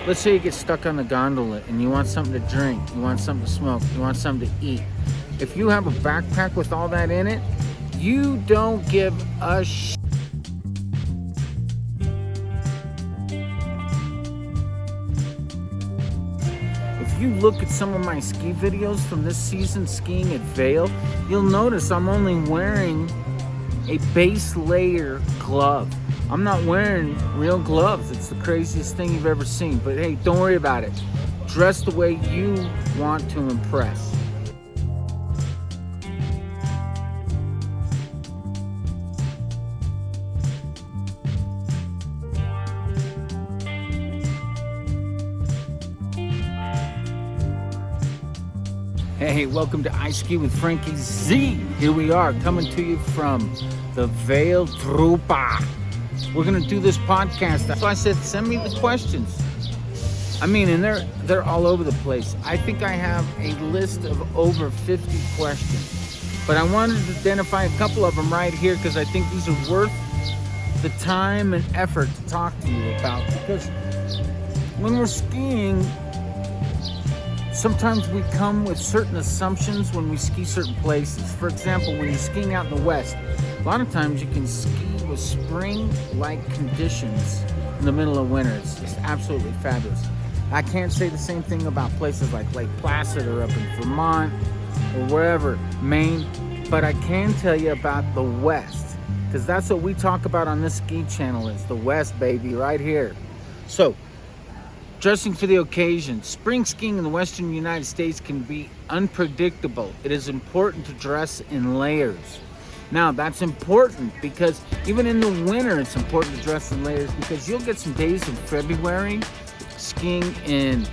Let's say you get stuck on the gondola and you want something to drink, you want something to smoke, you want something to eat. If you have a backpack with all that in it, you don't give a shit. If you look at some of my ski videos from this season skiing at Vail, you'll notice I'm only wearing a base layer glove. I'm not wearing real gloves. It's the craziest thing you've ever seen. But hey, don't worry about it. Dress the way you want to impress. Hey, welcome to iskiwithfrankiez. Here we are, coming to you from the Vail Trupa. We're gonna do this podcast. So I said, send me the questions. I mean, and they're all over the place. I think I have a list of over 50 questions, but I wanted to identify a couple of them right here because I think these are worth the time and effort to talk to you about. Because when we're skiing, sometimes we come with certain assumptions when we ski certain places. For example, when you're skiing out in the West, a lot of times you can ski with spring-like conditions in the middle of winter. It's just absolutely fabulous. I can't say the same thing about places like Lake Placid or up in Vermont or wherever, Maine, but I can tell you about the West, because that's what we talk about on this ski channel, is the West, baby, right here. So, dressing for the occasion. Spring skiing in the Western United States can be unpredictable. It is important to dress in layers. Now, that's important because even in the winter, it's important to dress in layers, because you'll get some days in February skiing in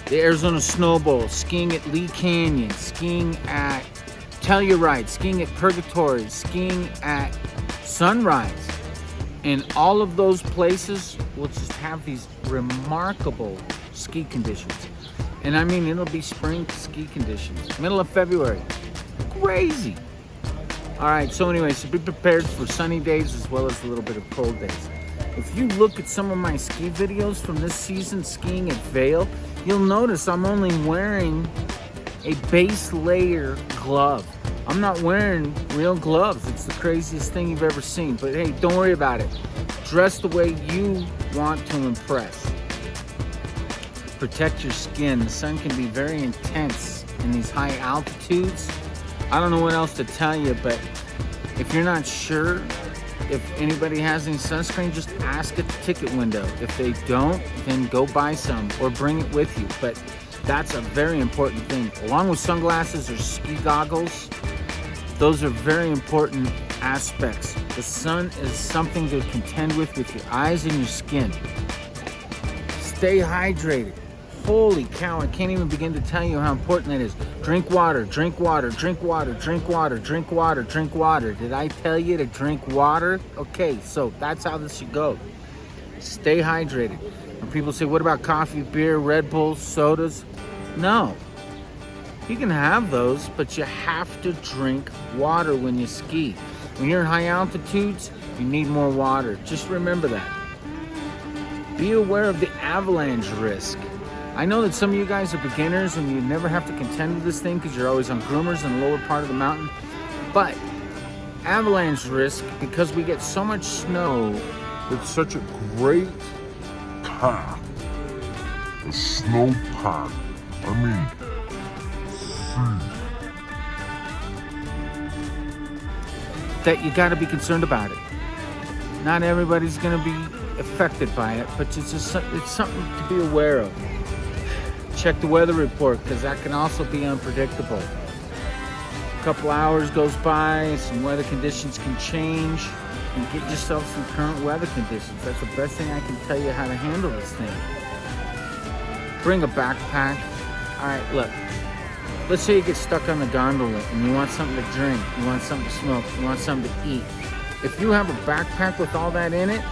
the Arizona Snow Bowl, skiing at Lee Canyon, skiing at Telluride, skiing at Purgatory, skiing at Sunrise. And all of those places will just have these remarkable ski conditions. And I mean, it'll be spring ski conditions. Middle of February. Crazy. All right, so anyway, so be prepared for sunny days as well as a little bit of cold days. If you look at some of my ski videos from this season skiing at Vail, you'll notice I'm only wearing a base layer glove. I'm not wearing real gloves. It's the craziest thing you've ever seen. But hey, don't worry about it. Dress the way you want to impress. Protect your skin. The sun can be very intense in these high altitudes. I don't know what else to tell you, but if you're not sure if anybody has any sunscreen, just ask at the ticket window. If they don't, then go buy some or bring it with you. But that's a very important thing. Along with sunglasses or ski goggles, those are very important aspects. The sun is something to contend with your eyes and your skin. Stay hydrated. Holy cow, I can't even begin to tell you how important that is. Drink water, drink water, drink water, drink water, drink water, drink water. Did I tell you to drink water? Okay, so that's how this should go. Stay hydrated. When people say, what about coffee, beer, Red Bull, sodas? No. You can have those, but you have to drink water when you ski. When you're in high altitudes, you need more water. Just remember that. Be aware of the avalanche risk. I know that some of you guys are beginners and you never have to contend with this thing because you're always on groomers in the lower part of the mountain. But avalanche risk, because we get so much snow with such a great pack, a snow pack. That you got to be concerned about it. Not everybody's going to be affected by it, but it's something to be aware of. Check the weather report, because that can also be unpredictable. A couple hours goes by, some weather conditions can change, and get yourself some current weather conditions. That's the best thing I can tell you how to handle this thing. Bring a backpack. All right, look. Let's say you get stuck on the gondola and you want something to drink, you want something to smoke, you want something to eat. If you have a backpack with all that in it,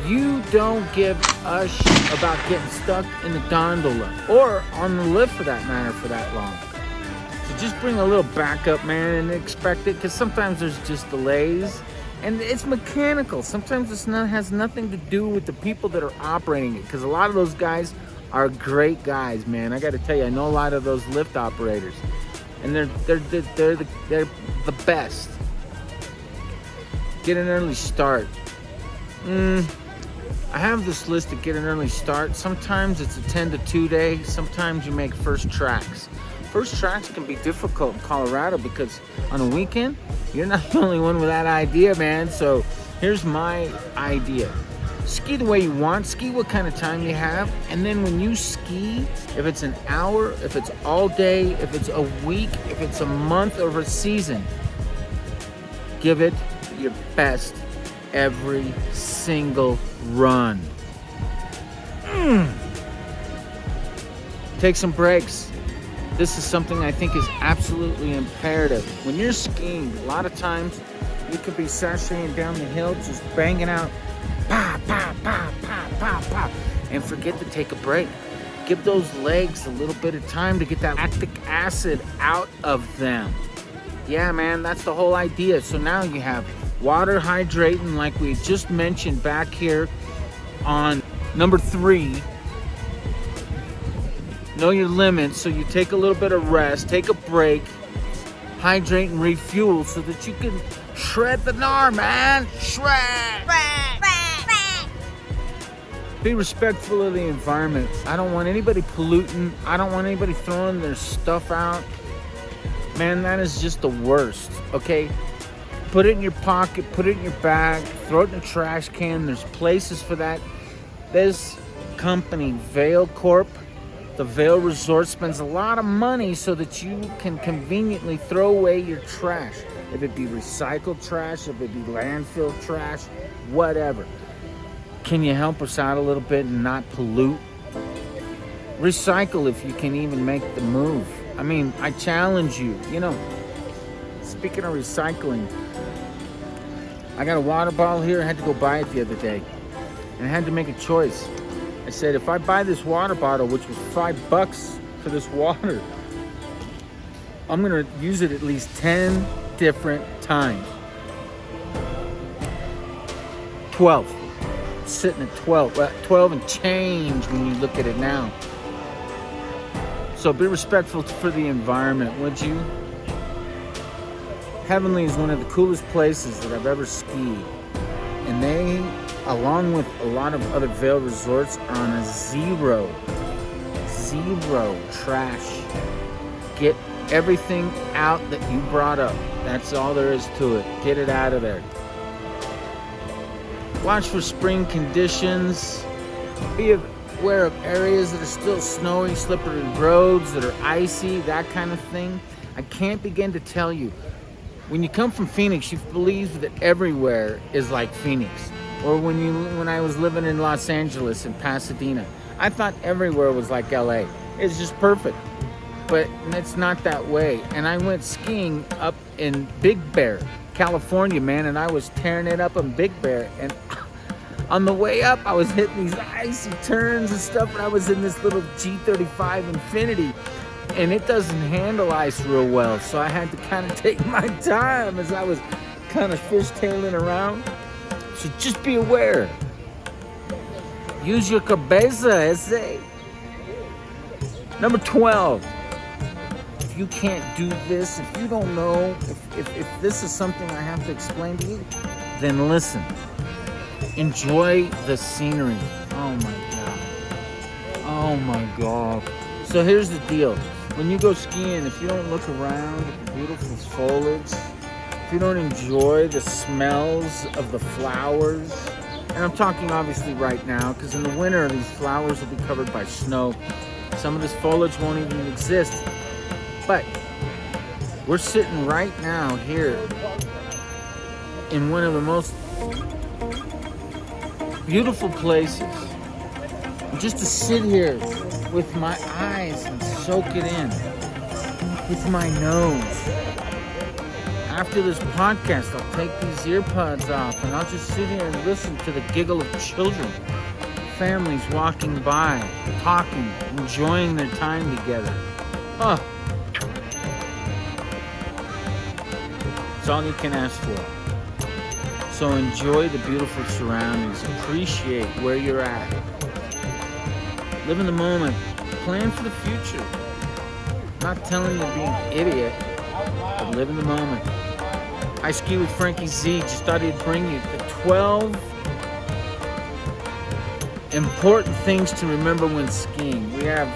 you don't give a shit about getting stuck in the gondola or on the lift for that matter for that long. So just bring a little backup, man, and expect it, because sometimes there's just delays and it's mechanical. Sometimes it has nothing to do with the people that are operating it, because a lot of those guys are great guys, man. I got to tell you, I know a lot of those lift operators, and they're the best. Get an early start. I have this list to get an early start. Sometimes it's a 10 to 2 day. Sometimes you make first tracks. First tracks can be difficult in Colorado because on a weekend, you're not the only one with that idea, man. So here's my idea. Ski the way you want, ski what kind of time you have, and then when you ski, if it's an hour, if it's all day, if it's a week, if it's a month or a season, give it your best every single run. Take some breaks. This is something I think is absolutely imperative. When you're skiing, a lot of times you could be sashaying down the hill, just banging out, pa, pa, pa, pa, pa, pa, and forget to take a break. Give those legs a little bit of time to get that lactic acid out of them. Yeah, man, that's the whole idea. So now you have water hydrating, like we just mentioned back here on number 3. Know your limits, so you take a little bit of rest, take a break, hydrate and refuel so that you can shred the gnar, man. Shred! Be respectful of the environment. I don't want anybody polluting. I don't want anybody throwing their stuff out. Man, that is just the worst, okay? Put it in your pocket, put it in your bag, throw it in a trash can. There's places for that. This company, Vail Corp, the Vail Resort, spends a lot of money so that you can conveniently throw away your trash. If it be recycled trash, if it be landfill trash, whatever. Can you help us out a little bit and not pollute? Recycle if you can even make the move. I mean, I challenge you. You know, speaking of recycling, I got a water bottle here. I had to go buy it the other day. And I had to make a choice. I said, if I buy this water bottle, which was $5 for this water, I'm going to use it at least 10 different times. 12. Sitting at 12. 12 and change when you look at it now. So be respectful for the environment, would you? Heavenly is one of the coolest places that I've ever skied. And they, along with a lot of other Vail resorts, are on a zero trash. Get everything out that you brought up. That's all there is to it. Get it out of there. Watch for spring conditions. Be aware of areas that are still snowy, slippery roads that are icy, that kind of thing. I can't begin to tell you. When you come from Phoenix, you believe that everywhere is like Phoenix. Or when I was living in Los Angeles and Pasadena, I thought everywhere was like LA. It's just perfect. But it's not that way. And I went skiing up in Big Bear, California, man, and I was tearing it up in Big Bear. And on the way up, I was hitting these icy turns and stuff, and I was in this little G35 Infinity. And it doesn't handle ice real well, so I had to kind of take my time as I was kind of fishtailing around. So just be aware. Use your cabeza, ese. Number 12. If you can't do this, if you don't know, if this is something I have to explain to you, then listen. Enjoy the scenery. Oh my God. Oh my God. So here's the deal. When you go skiing, if you don't look around at the beautiful foliage, if you don't enjoy the smells of the flowers, and I'm talking obviously right now, because in the winter these flowers will be covered by snow. Some of this foliage won't even exist. But we're sitting right now here in one of the most beautiful places. And just to sit here with my eyes and soak it in with my nose. After this podcast, I'll take these earpods off and I'll just sit here and listen to the giggle of children, families walking by, talking, enjoying their time together. Oh, it's all you can ask for. So enjoy the beautiful surroundings. Appreciate where you're at. Live in the moment. Plan for the future. Not telling you to be an idiot, but live in the moment. I Ski with Frankie Z. Just thought I'd bring you the 12 important things to remember when skiing. We have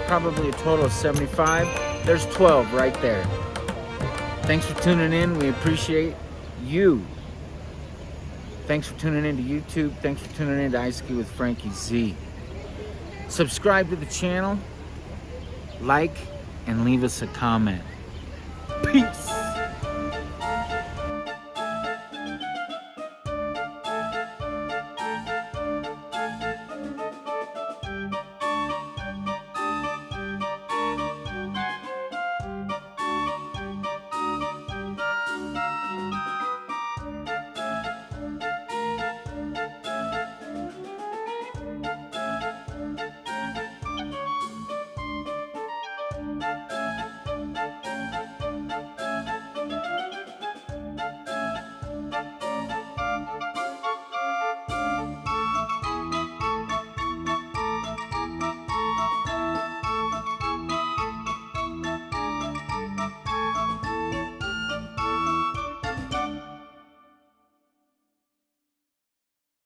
probably a total of 75. There's 12 right there. Thanks for tuning in. We appreciate you. Thanks for tuning in to YouTube. Thanks for tuning in to I Ski with Frankie Z. Subscribe to the channel, like, and leave us a comment. Peace.